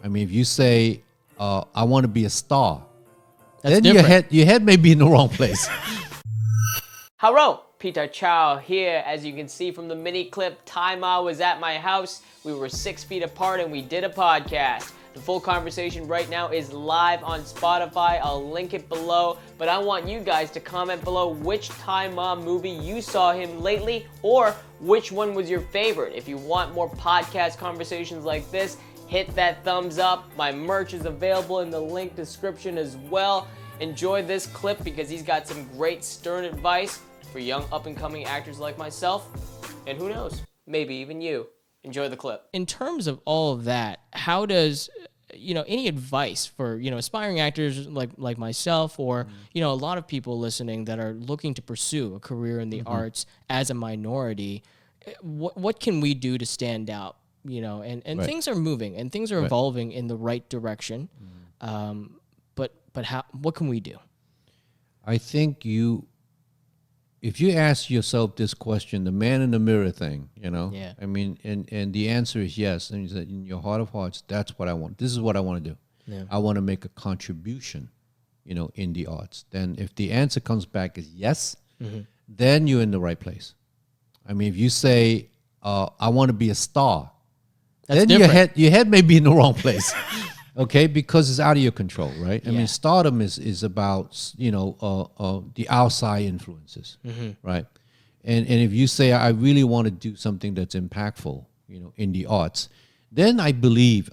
I mean, if you say, I want to be a star, That's then different. your head may be in the wrong place. Hello, Peter Chow here. As you can see from the mini clip, Tzi Ma was at my house. We were 6 feet apart and we did a podcast. The full conversation right now is live on Spotify. I'll link it below. But I want you guys to comment below which Tzi Ma movie you saw him lately, or which one was your favorite. If you want more podcast conversations like this, hit that thumbs up. My merch is available in the link description as well. Enjoy this clip because he's got some great stern advice for young up-and-coming actors like myself, and who knows, maybe even you. Enjoy the clip. In terms of all of that, how does, any advice for, aspiring actors like myself, or, a lot of people listening that are looking to pursue a career in the arts as a minority, what can we do to stand out? And Right. things are moving and things are evolving in the right direction. But what can we do? I think if you ask yourself this question, the man in the mirror thing, Yeah. I mean, and the answer is yes. And you said, in your heart of hearts, that's what I want. This is what I want to do. Yeah. I want to make a contribution, in the arts. Then if the answer comes back as yes, then you're in the right place. I mean, if you say, I want to be a star, That's then different. your head may be in the wrong place. Okay, because it's out of your control, right? I Yeah. mean, stardom is about the outside influences, right? And if you say I really want to do something that's impactful, in the arts, then I believe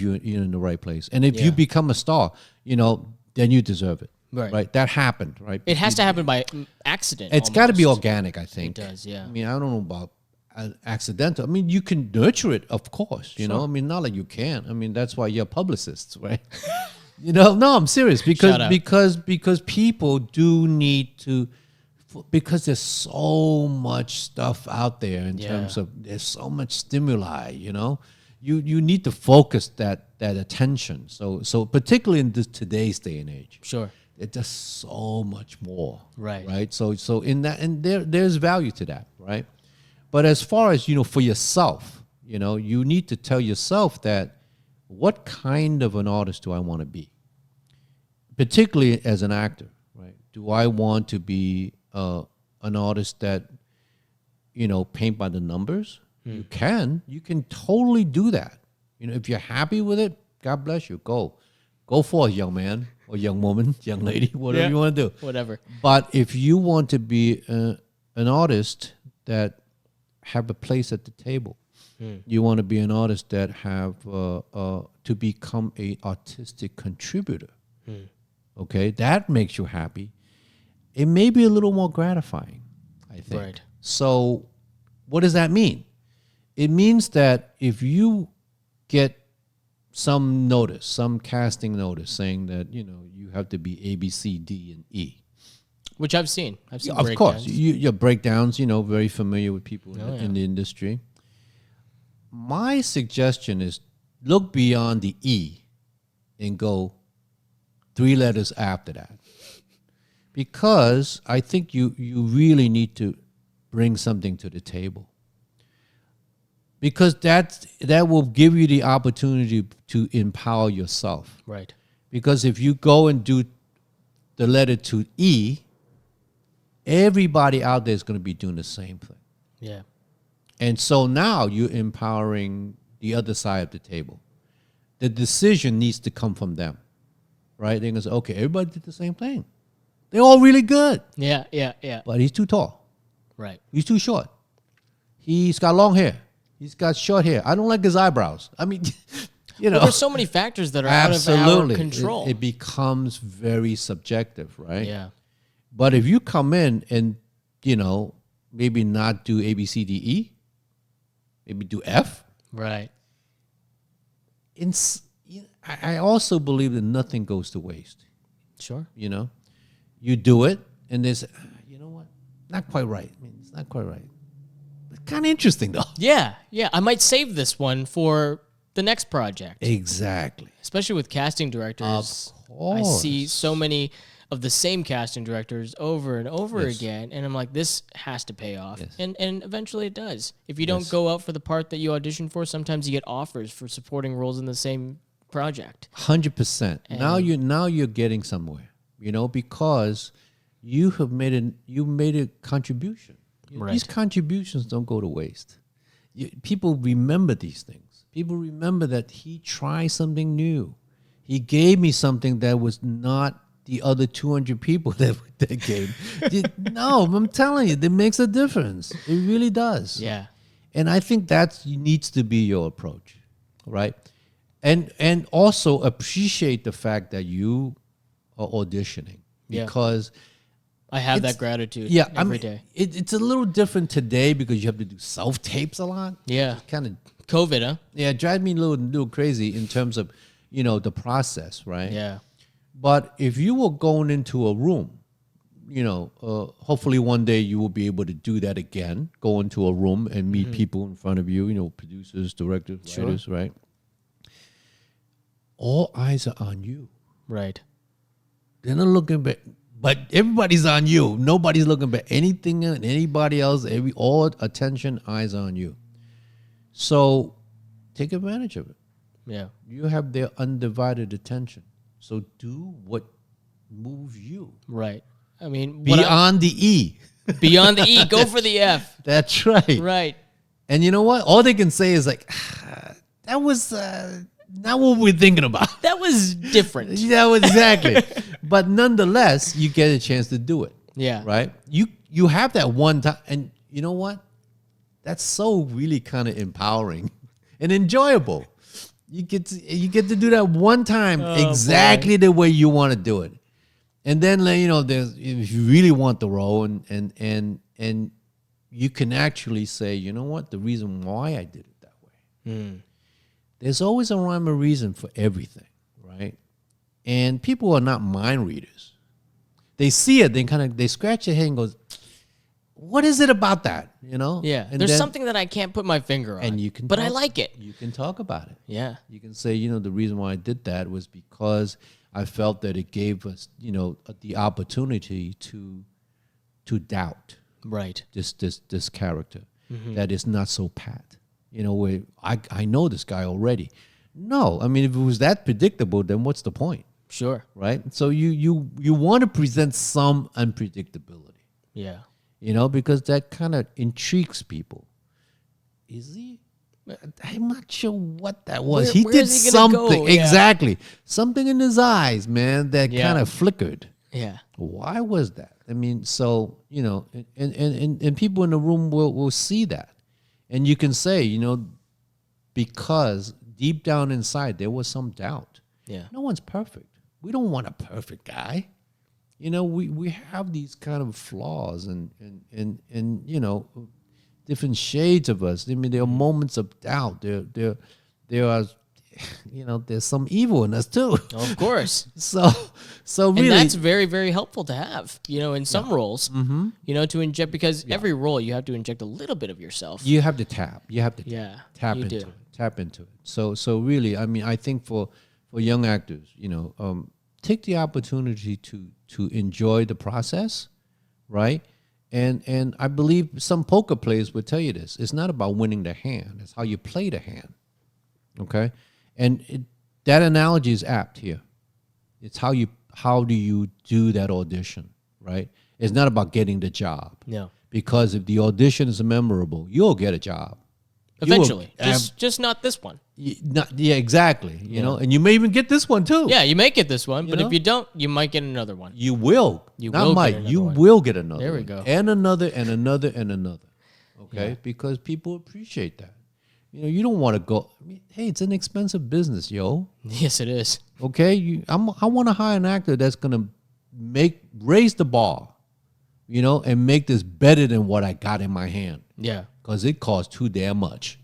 you're in the right place. And if you become a star, then you deserve it, Right. That happened, right? It has to happen by accident. It's got to be almost. organic, I think. It does, yeah. I mean, I don't know about accidental. I mean, you can nurture it, of course. You know, I mean, not like you can't. I mean, that's why you're publicists, right? No, I'm serious Shout out. because people do need to, because there's so much stuff out there in terms of there's so much stimuli. You need to focus that attention. So particularly in today's day and age. Sure. There's just so much more. Right. So in that, and there's value to that, right? But as far as, for yourself, you need to tell yourself that what kind of an artist do I want to be? Particularly as an actor, right? Do I want to be an artist that, paint by the numbers? You can totally do that. If you're happy with it, God bless you. Go for it, young man or young woman, young lady, whatever you want to do. Whatever. But if you want to be an artist that have a place at the table, you want to be an artist that have to become a artistic contributor. Okay, that makes you happy. It may be a little more gratifying, I think. Right. So, what does that mean? It means that if you get some notice, some casting notice saying that you have to be A, B, C, D, and E. Which I've seen. I've seen Of course, breakdowns. your breakdowns. Very familiar with people Oh, in the industry. My suggestion is look beyond the E and go 3 letters after that, because I think you really need to bring something to the table. Because that will give you the opportunity to empower yourself. Right. Because if you go and do the letter to E, everybody out there is going to be doing the same thing. Yeah. And so now you're empowering the other side of the table. The decision needs to come from them, right? They're going to say, okay, everybody did the same thing. They're all really good, Yeah. but he's too tall. Right. He's too short. He's got long hair. He's got short hair. I don't like his eyebrows. I mean, Well, there's so many factors that are out of our absolutely. control. It becomes very subjective, right? Yeah. But if you come in and, maybe not do A, B, C, D, E, maybe do F. Right. I also believe that nothing goes to waste. Sure. You do it, and there's, you know what? Not quite right. I mean, it's not quite right. It's kind of interesting, though. Yeah. I might save this one for the next project. Exactly. Especially with casting directors. I see so many of the same casting directors over and over again, and I'm like, this has to pay off. And eventually it does. If you don't go out for the part that you auditioned for, sometimes you get offers for supporting roles in the same project. 100%. Now you're getting somewhere, because you have made a contribution. Right. These contributions don't go to waste. People remember these things. People remember that he tried something new. He gave me something that was not the other 200 people that gave. No, I'm telling you, that makes a difference. It really does. Yeah. And I think that needs to be your approach, right? And also appreciate the fact that you are auditioning, because I have that gratitude every day. It's a little different today because you have to do self-tapes a lot. Yeah. Kind of COVID, huh? Yeah, it drives me a little crazy in terms of, the process, right? Yeah. But if you were going into a room, hopefully one day you will be able to do that again, go into a room and meet people in front of you, producers, directors, writers, right? All eyes are on you. Right. They're not looking back, but everybody's on you. Nobody's looking back anything and anybody else. All attention, eyes on you. So take advantage of it. Yeah. You have their undivided attention. So do what moves you. Right. I mean, beyond the E. Beyond the E, go for the F. That's right. Right. And you know what? All they can say is like, that was not what we're thinking about. That was different. Yeah, exactly. But nonetheless, you get a chance to do it. Yeah. Right? You have that one time. And you know what? That's so really kind of empowering and enjoyable. You get to do that one time exactly the way you want to do it. And then, there's, if you really want the role and you can actually say, you know what, the reason why I did it that way. There's always a rhyme or reason for everything, right? And people are not mind readers. They see it, they scratch their head and goes, what is it about that? Yeah. And There's something that I can't put my finger on. And you can, but I like it. You can talk about it. Yeah. You can say, the reason why I did that was because I felt that it gave us, the opportunity to doubt Right. this character that is not so pat. Where I know this guy already. No, I mean, if it was that predictable, then what's the point? Sure. Right? So you want to present some unpredictability. Yeah. Because that kind of intrigues people. Is he? I'm not sure what that was. He did is he gonna something. go? Yeah. Exactly. Something in his eyes, man, that kind of flickered. Yeah. Why was that? I mean, so, and people in the room will see that. And you can say, because deep down inside there was some doubt. Yeah. No one's perfect. We don't want a perfect guy. We have these kind of flaws and different shades of us. I mean, there are moments of doubt. There are, there's some evil in us too. Of course. So really, and that's very, very helpful to have, in some roles, to inject, because every role you have to inject a little bit of yourself. You have to tap. You have to tap you into do. it. Tap into it. So really, I mean, I think for young actors, take the opportunity to enjoy the process, right? And I believe some poker players would tell you this. It's not about winning the hand. It's how you play the hand, okay? And that analogy is apt here. It's how do you do that audition, right? It's not about getting the job. No. Because if the audition is memorable, you'll get a job. Eventually. Just not this one. Exactly. You know, and you may even get this one too. Yeah, you may get this one, but know? if you don't, you might get another one. You will. You Not will might. get another You one. will get another. There we one. go. And another and another and another. Okay? Because people appreciate that. You don't want to go. I mean, hey, it's an expensive business, yo. Yes, it is. Okay? I want to hire an actor that's gonna raise the bar, and make this better than what I got in my hand. Yeah. Because it costs too damn much.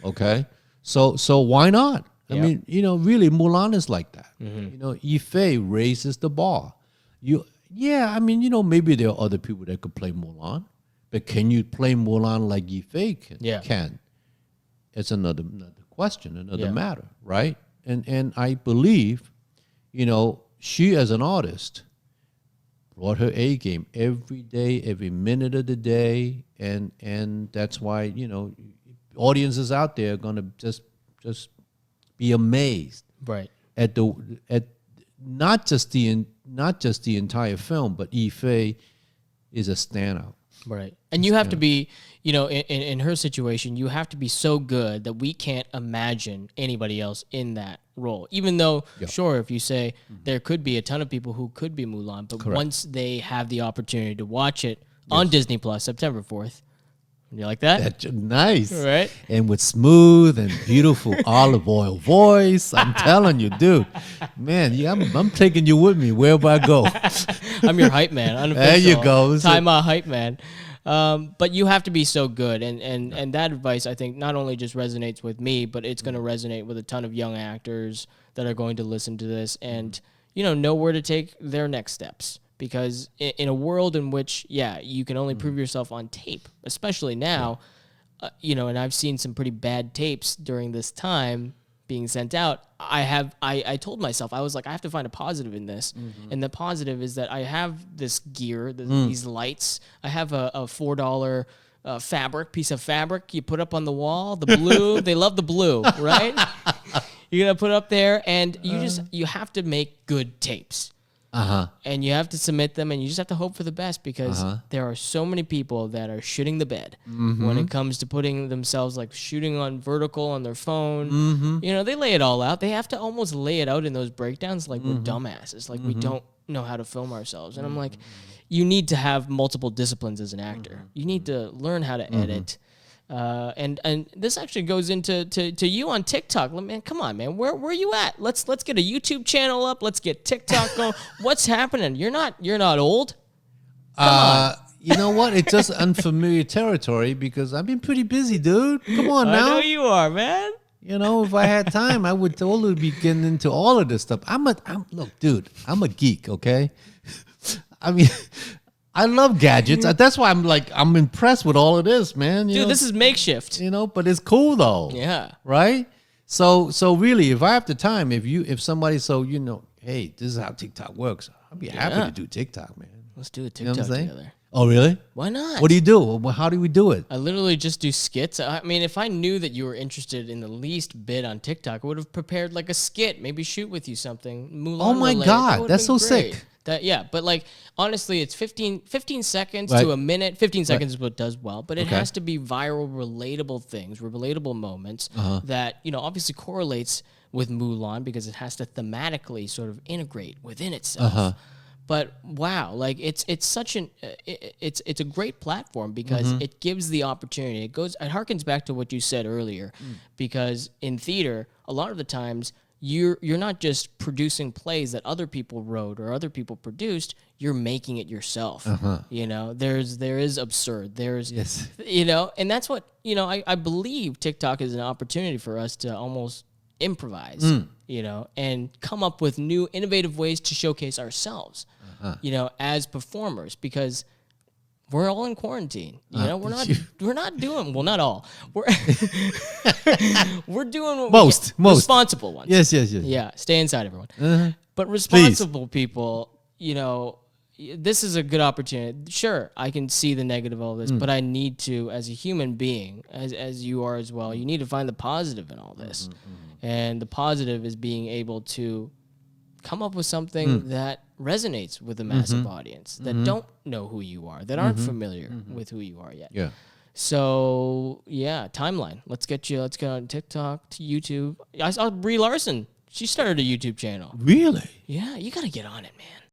Okay? So why not? I mean, really, Mulan is like that. Yifei raises the bar. Maybe there are other people that could play Mulan, but can you play Mulan like Yifei can? It's another question, another matter, right? And I believe, she as an artist brought her A game every day, every minute of the day, and that's why audiences out there are gonna just be amazed Right. at not just the entire film, but Ife is a standout. Right. And you have to be, in her situation, you have to be so good that we can't imagine anybody else in that role. Even though, sure, if you say there could be a ton of people who could be Mulan, but once they have the opportunity to watch it on Disney Plus, September 4th, you like that? That's nice. Right. And with smooth and beautiful olive oil voice. I'm telling you, dude. Man, yeah, I'm taking you with me wherever I go. I'm your hype man. Unofficial. There you go. Tzi Ma hype man. But you have to be so good. And that advice, I think, not only just resonates with me, but it's going to resonate with a ton of young actors that are going to listen to this and, know where to take their next steps. Because in a world in which, you can only prove yourself on tape, especially now, and I've seen some pretty bad tapes during this time being sent out. I told myself, I was like, I have to find a positive in this. And the positive is that I have this gear, these lights. I have a $4 piece of fabric you put up on the wall, the blue. They love the blue, right? You're going to put it up there, and you have to make good tapes. And you have to submit them, and you just have to hope for the best because there are so many people that are shitting the bed when it comes to putting themselves, like shooting on vertical on their phone. They lay it all out. They have to almost lay it out in those breakdowns like we're dumbasses, like we don't know how to film ourselves. And I'm like, you need to have multiple disciplines as an actor. You need to learn how to edit. And this actually goes into to you on TikTok. Man, come on, man. Where are you at? Let's get a YouTube channel up. Let's get TikTok going. What's happening? You're not old. Come on. You know what? It's just unfamiliar territory because I've been pretty busy, dude. Come on now. I know you are, man. If I had time, I would totally be getting into all of this stuff. Look, dude, I'm a geek, okay? I mean, I love gadgets. That's why I'm impressed with all of this, man. Dude, this is makeshift. But it's cool though. Yeah. Right? So really, if I have the time, if somebody hey, this is how TikTok works, I'd be happy to do TikTok, man. Let's do a TikTok together. Oh, really? Why not? What do you do? Well, how do we do it? I literally just do skits. I mean, if I knew that you were interested in the least bit on TikTok, I would have prepared like a skit, maybe shoot with you something. Mulan Oh my related. God, that's so great. sick. But like, honestly, it's 15 seconds to a minute. 15 seconds is what does well, but it has to be viral, relatable things, relatable moments that, obviously correlates with Mulan because it has to thematically sort of integrate within itself. But wow, like it's such it's a great platform because it gives the opportunity. It harkens back to what you said earlier, because in theater, a lot of the times you're not just producing plays that other people wrote or other people produced. You're making it yourself. There is absurd. There's and that's what I believe TikTok is an opportunity for us to almost improvise, and come up with new innovative ways to showcase ourselves. As performers, because we're all in quarantine. We're not doing well. Not all. We're doing most responsible ones. Yes. Yeah, stay inside, everyone. But responsible people, this is a good opportunity. Sure, I can see the negative of all this, but I need to, as a human being, as you are as well, you need to find the positive in all this. And the positive is being able to come up with something that resonates with a massive audience that don't know who you are, that aren't familiar with who you are yet. Yeah. So timeline. Let's get on TikTok, to YouTube. I saw Brie Larson. She started a YouTube channel. Really? Yeah, you got to get on it, man.